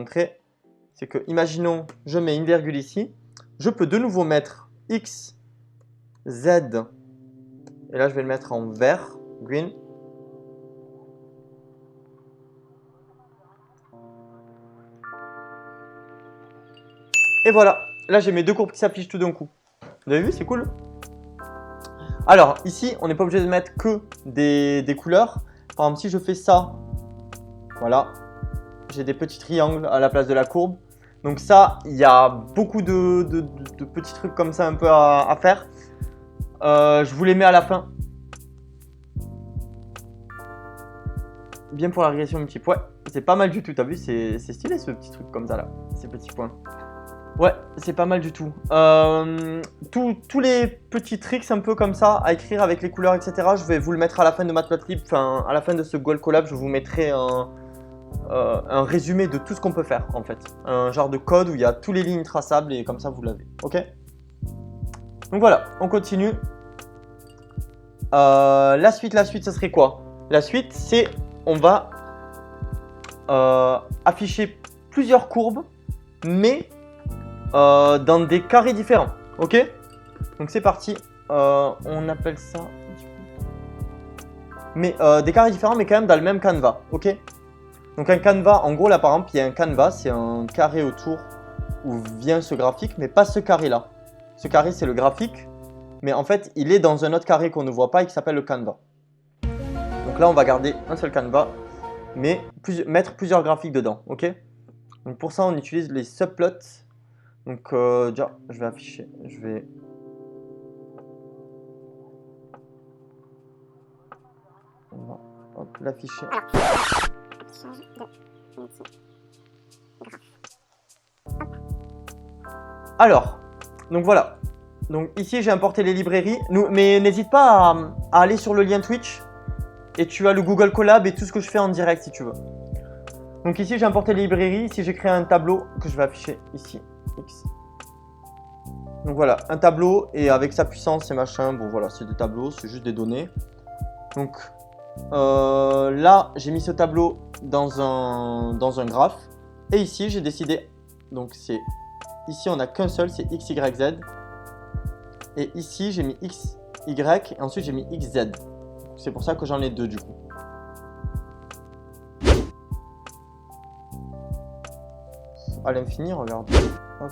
montrer, c'est que, imaginons, je mets une virgule ici, je peux de nouveau mettre X, Z, et là je vais le mettre en vert, green. Et voilà, là j'ai mes deux courbes qui s'affichent tout d'un coup. Vous avez vu, c'est cool. Alors ici, on n'est pas obligé de mettre que des couleurs. Par exemple, si je fais ça, voilà, j'ai des petits triangles à la place de la courbe. Donc ça, il y a beaucoup de petits trucs comme ça un peu à faire. Je vous les mets à la fin. Bien pour la régression multiple. Ouais, c'est pas mal du tout. T'as vu, c'est stylé ce petit truc comme ça là, ces petits points. Ouais, c'est pas mal du tout. Tous les petits tricks un peu comme ça à écrire avec les couleurs, etc. Je vais vous le mettre à la fin de Matplotlib. Enfin, à la fin de ce Goal Collab, je vous mettrai un résumé de tout ce qu'on peut faire en fait. Un genre de code où il y a toutes les lignes traçables et comme ça vous l'avez. Ok? Donc voilà, on continue. La suite, ça serait quoi? La suite, c'est on va afficher plusieurs courbes, mais dans des carrés différents. Ok? Donc c'est parti. On appelle ça. Mais des carrés différents, mais quand même dans le même canevas. Ok? Donc un canevas, en gros là par exemple, il y a un canevas, c'est un carré autour où vient ce graphique, mais pas ce carré là. Ce carré c'est le graphique, mais en fait il est dans un autre carré qu'on ne voit pas et qui s'appelle le canevas. Donc là on va garder un seul canevas, mais mettre plusieurs graphiques dedans, ok? Donc pour ça on utilise les subplots. Donc déjà je vais afficher, je vais... On va l'afficher. Alors, donc voilà. Donc ici j'ai importé les librairies, mais n'hésite pas à aller sur le lien Twitch et tu as le Google Colab et tout ce que je fais en direct si tu veux. Donc ici j'ai importé les librairies, ici j'ai créé un tableau que je vais afficher ici. X. Donc voilà, un tableau et avec sa puissance et machin, bon voilà, c'est des tableaux, c'est juste des données. Donc là j'ai mis ce tableau dans un graphe et ici j'ai décidé, donc c'est ici on n'a qu'un seul, c'est X, Y, Z. Et ici j'ai mis X, Y et ensuite j'ai mis X, Z. C'est pour ça que j'en ai deux du coup. À l'infini, regarde. Hop.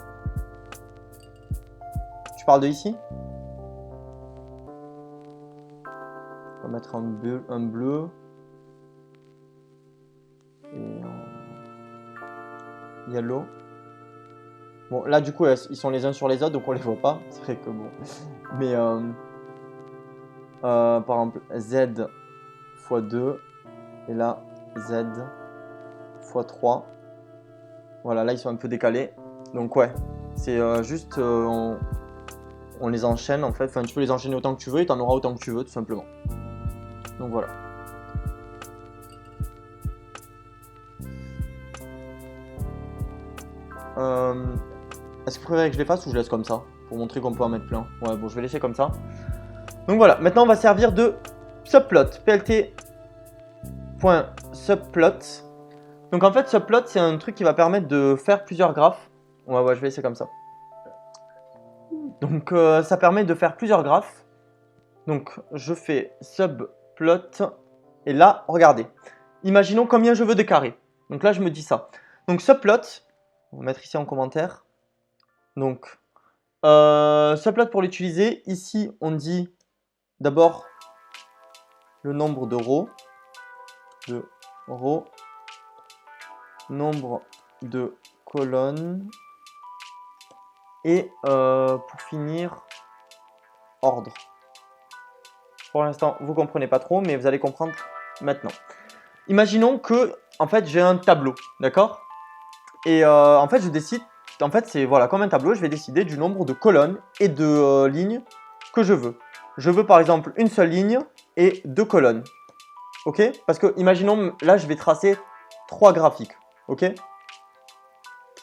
Tu parles de ici? On va mettre un bleu et un yellow. Bon, là du coup, ils sont les uns sur les autres, donc on les voit pas. C'est vrai que bon. Mais par exemple, Z x 2 et là, Z x 3. Voilà, là ils sont un peu décalés. Donc ouais, c'est juste on les enchaîne en fait. Enfin, tu peux les enchaîner autant que tu veux et tu en auras autant que tu veux tout simplement. Donc voilà. Est-ce que vous préférez que je les fasse ou je laisse comme ça pour montrer qu'on peut en mettre plein? Ouais, bon, je vais laisser comme ça. Donc voilà, maintenant on va servir de subplot. plt.subplot. Donc en fait, subplot, c'est un truc qui va permettre de faire plusieurs graphes. Ouais, je vais laisser comme ça. Donc ça permet de faire plusieurs graphes. Donc je fais subplot. Et là, regardez. Imaginons combien je veux de carrés. Donc là, je me dis ça. Donc subplot, on va mettre ici en commentaire. Donc subplot pour l'utiliser. Ici, on dit d'abord le nombre de rows. Nombre de colonnes et pour finir ordre. Pour l'instant vous comprenez pas trop mais vous allez comprendre maintenant. Imaginons que en fait j'ai un tableau, d'accord? Et en fait je décide, en fait c'est voilà comme un tableau, je vais décider du nombre de colonnes et de lignes que je veux. Je veux par exemple une seule ligne et 2 colonnes. Ok? Parce que imaginons là je vais tracer 3 graphiques. Ok?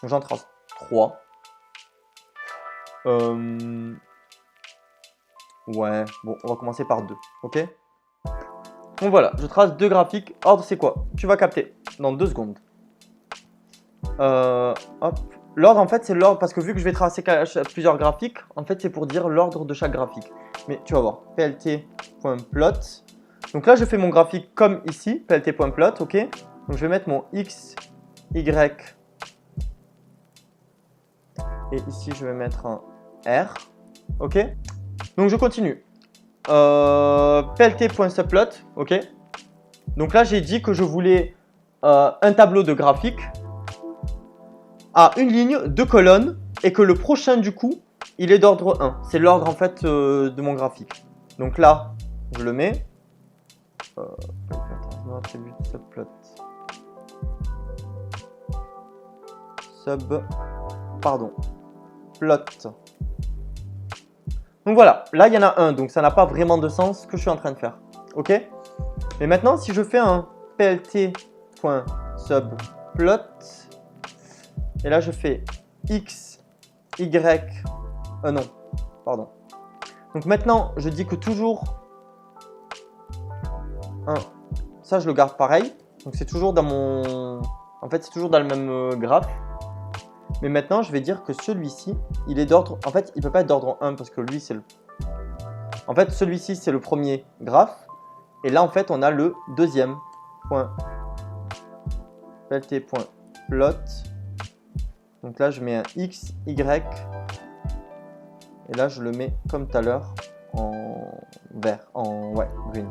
J'en trace 3. Ouais, bon, on va commencer par 2. Ok? Donc voilà, je trace 2 graphiques. Ordre, c'est quoi? Tu vas capter dans 2 secondes. Hop. L'ordre, en fait, c'est l'ordre parce que vu que je vais tracer plusieurs graphiques, en fait, c'est pour dire l'ordre de chaque graphique. Mais tu vas voir, plt.plot. Donc là, je fais mon graphique comme ici, plt.plot, ok. Donc je vais mettre mon x, y. Et ici, je vais mettre un R, ok. Donc je continue. Plt.subplot, ok. Donc là, j'ai dit que je voulais un tableau de graphique à une ligne, 2 colonnes, et que le prochain du coup, il est d'ordre 1. C'est l'ordre en fait de mon graphique. Donc là, je le mets. Attribut subplot. Pardon. Plot. Donc voilà, là il y en a un, donc ça n'a pas vraiment de sens ce que je suis en train de faire. Ok. Mais maintenant, si je fais un plt.subplot, et là je fais x, y, non, pardon. Donc maintenant, je dis que toujours, ça je le garde pareil. Donc c'est toujours dans mon, en fait c'est toujours dans le même graphe. Mais maintenant, je vais dire que celui-ci, il est d'ordre, en fait il peut pas être d'ordre 1 parce que lui c'est le, en fait celui-ci c'est le premier graphe. Et là en fait on a le deuxième point plt.plot. Donc là je mets un x, y. Et là je le mets comme tout à l'heure en vert, en green.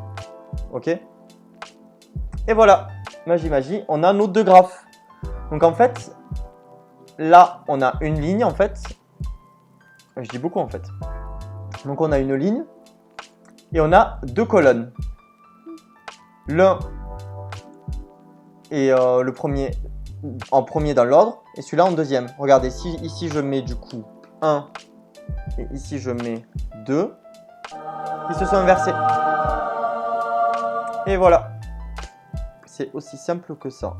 Ok. Et voilà, magie, on a nos deux graphes. Donc en fait, là on a une ligne en fait. Je dis beaucoup en fait. Donc on a une ligne et on a deux colonnes. L'un est le premier en premier dans l'ordre et celui-là en deuxième. Regardez, si ici je mets du coup 1 et ici je mets 2, ils se sont inversés. Et voilà. C'est aussi simple que ça.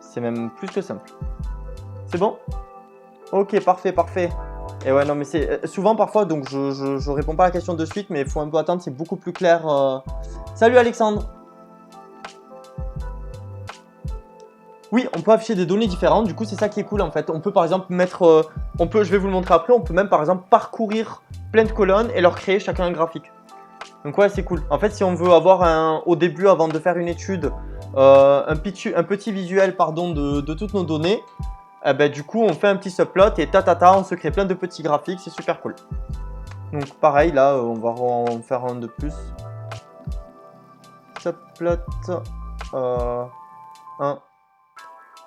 C'est même plus que simple. C'est bon? Ok, parfait, parfait. Et ouais, non, mais c'est souvent parfois, donc je réponds pas à la question de suite, mais il faut un peu attendre, c'est beaucoup plus clair. Salut Alexandre. Oui, on peut afficher des données différentes, du coup c'est ça qui est cool en fait. On peut par exemple mettre, je vais vous le montrer après, on peut même par exemple parcourir plein de colonnes et leur créer chacun un graphique. Donc ouais, c'est cool. En fait, si on veut avoir au début, avant de faire une étude, un petit visuel pardon, de toutes nos données, du coup on fait un petit subplot et on se crée plein de petits graphiques, c'est super cool. Donc pareil, là on va en faire un de plus. Subplot 1.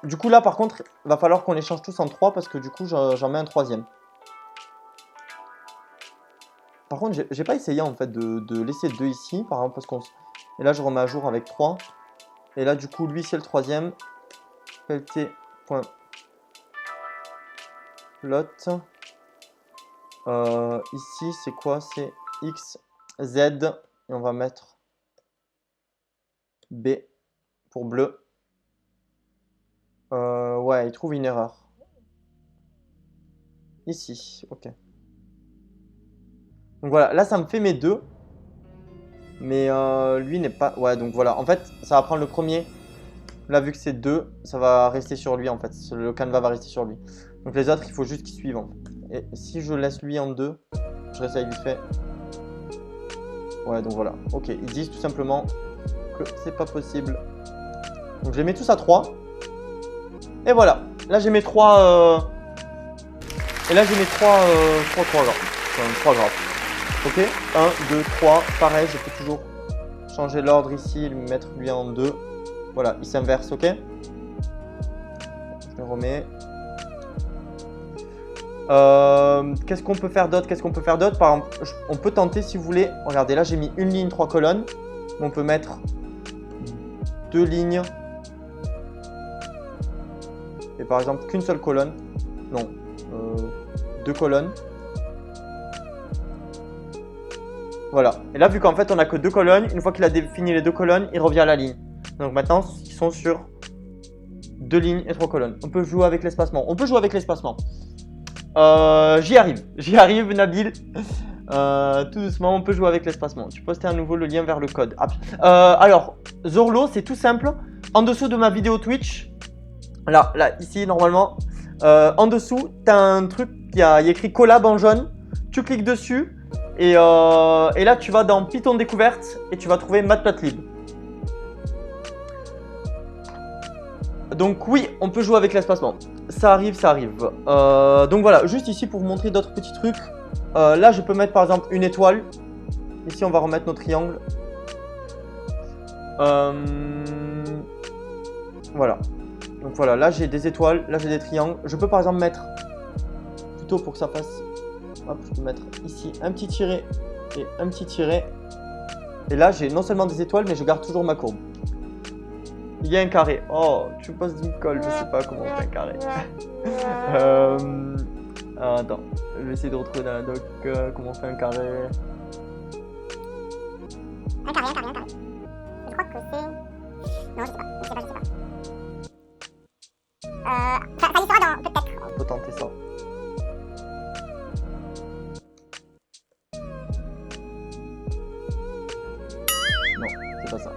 Du coup là par contre, il va falloir qu'on les change tous en 3 parce que du coup j'en mets un troisième. Par contre, j'ai pas essayé en fait de laisser 2 ici, par exemple, parce qu'on... Et là, je remets à jour avec 3. Et là, du coup, lui, c'est le troisième. Plt.plot. Ici, c'est quoi? C'est X, Z. Et on va mettre B pour bleu. Ouais, il trouve une erreur. Ici, ok. Donc voilà, là ça me fait mes deux. Mais lui n'est pas... Ouais, donc voilà. En fait, ça va prendre le premier. Là, vu que c'est 2, ça va rester sur lui en fait. Le canevas va rester sur lui. Donc les autres, il faut juste qu'ils suivent. Et si je laisse lui en 2, je réessaye vite fait. Ouais, donc voilà. Ok, ils disent tout simplement que c'est pas possible. Donc je les mets tous à 3. Et voilà. Là, j'ai mes 3... Et là, j'ai mes 3 graphes. Enfin, 3 graphes. Ok, 1, 2, 3, pareil, je peux toujours changer l'ordre ici et lui mettre lui en 2. Voilà, il s'inverse, ok. Je le remets. Qu'est-ce qu'on peut faire d'autre? Par exemple, on peut tenter si vous voulez. Regardez, là j'ai mis une ligne, 3 colonnes. On peut mettre 2 lignes. Et par exemple, qu'une seule colonne. Non, 2 colonnes. Voilà. Et là, vu qu'en fait, on n'a que 2 colonnes, une fois qu'il a défini les 2 colonnes, il revient à la ligne. Donc maintenant, ils sont sur 2 lignes et 3 colonnes. On peut jouer avec l'espacement. J'y arrive, Nabil. Tout doucement, on peut jouer avec l'espacement. Tu postais à nouveau le lien vers le code. Alors, Zorlo, c'est tout simple. En dessous de ma vidéo Twitch, Là, ici, normalement, en dessous, tu as un truc il y a écrit collab en jaune. Tu cliques dessus et là, tu vas dans Python découverte et tu vas trouver Matplotlib. Donc oui, on peut jouer avec l'espacement. Ça arrive, ça arrive. Donc voilà, juste ici pour vous montrer d'autres petits trucs. Là, je peux mettre par exemple une étoile. Ici, on va remettre nos triangles. Voilà. Donc voilà, là j'ai des étoiles, là j'ai des triangles. Je peux par exemple mettre, plutôt pour que ça fasse, hop, je peux mettre ici un petit tiret et un petit tiret. Et là j'ai non seulement des étoiles, mais je garde toujours ma courbe. Il y a un carré. Oh, tu me poses d'une colle, je sais pas comment on fait un carré. Attends, je vais essayer de retrouver dans la doc comment on fait un carré. Un carré. Je crois que c'est... Non, je sais pas. Ça y sera dans... peut-être. On peut tenter ça. Non, c'est pas ça.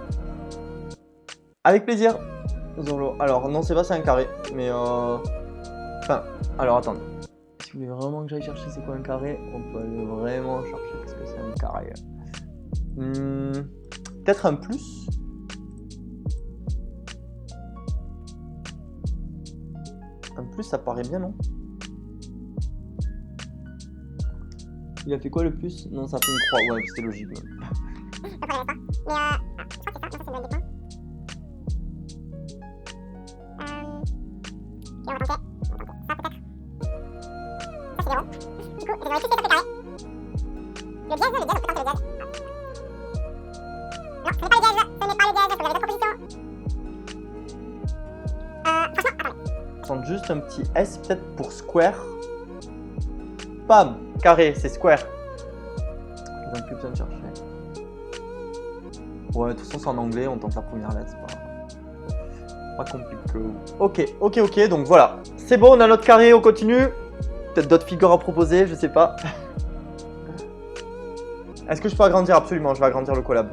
Avec plaisir, Zolo. Alors, non, c'est pas, c'est un carré. Mais enfin, alors attendez. Si vous voulez vraiment que j'aille chercher c'est quoi un carré, on peut aller vraiment chercher qu'est-ce que c'est un carré. Peut-être un plus. Un plus, ça paraît bien, non? Il a fait quoi le plus? Non, ça fait une croix. Ouais, c'était logique. Donc on n'avait pas. Mais je crois que c'est ça. Non, ça c'est le des points. Et on va tenter. Ça peut-être. Ça c'est 0. Du coup, je vais vérifier si ça fait carré. Le dièse, on peut tenter le dièse. Non, ce n'est pas le dièse. Ce n'est pas le dièse. Vous avez d'autres propositions? Franchement, attendez. Prendre juste un petit S peut-être pour square. Pam! Carré, c'est square. J'ai même plus besoin de chercher. Ouais, de toute façon c'est en anglais, on tente la première lettre, c'est pas compliqué. Ok, donc voilà. C'est bon, on a notre carré, on continue. Peut-être d'autres figures à proposer, je sais pas. Est-ce que je peux agrandir? Absolument, je vais agrandir le collab.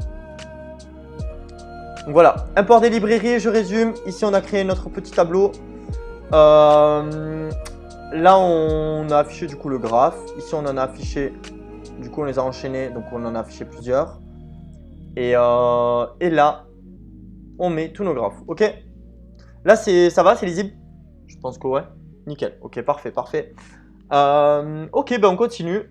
Donc voilà, import des librairies, je résume. Ici on a créé notre petit tableau. Là on a affiché du coup le graphe. Ici on en a affiché, du coup on les a enchaînés, donc on en a affiché plusieurs. Et là on met tous nos graphes, ok? Là ça va, c'est lisible? Je pense que ouais, nickel, ok, parfait. Ok, ben on continue.